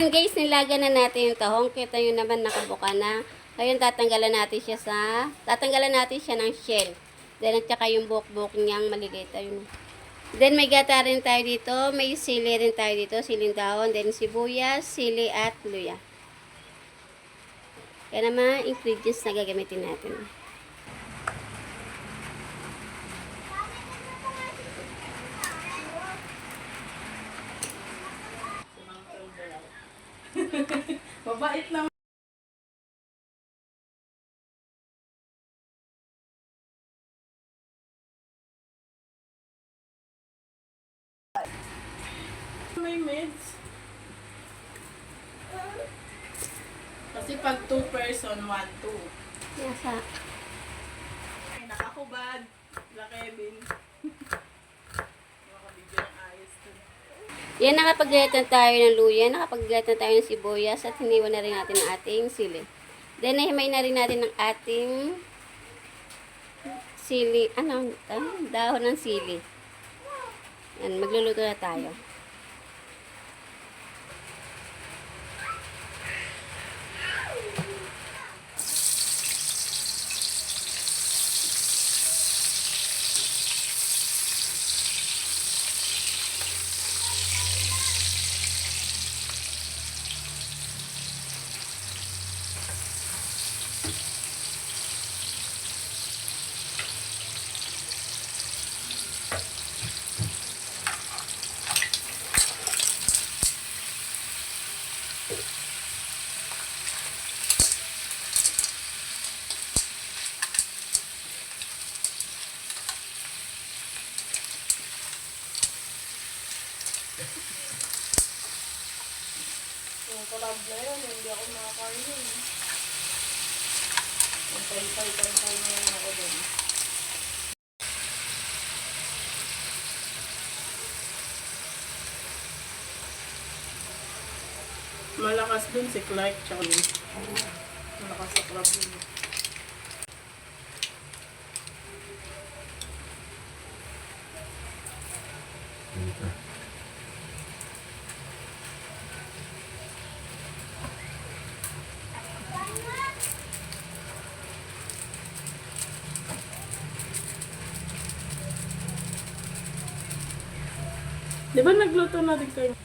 Guys, nilaga na natin yung tahong. Kita nyo naman nakabuka na. Ngayon tatanggalan natin siya ng shell. Then at saka yung buhok-buhok niyang maliliit. Ayun. Then may gata rin tayo dito. May sili rin tayo dito. Siling dahon. Then sibuyas, sili at luya. Yan naman ingredients na gagamitin natin. Mabait naman. May meds. Kasi pag 2 person, 1, 2. Nasa. Ay, nakakubad. La Kevin. Nakabigyan ng ayos to. Yan, nakapaglayatan tayo ng luya, nakapaglayatan tayo ng sibuyas, at hiniwan na rin natin ang ating sili. Then, nahimay na rin natin ang ating sili, dahon ng sili. Yan, magluluto na tayo. Yung kalab na yun, hindi ako makakain. Yung pantay na yun ako dun. Malakas dun si Clark tsaka yun. Malakas sa club yun. Di ba nagluto na din kayo?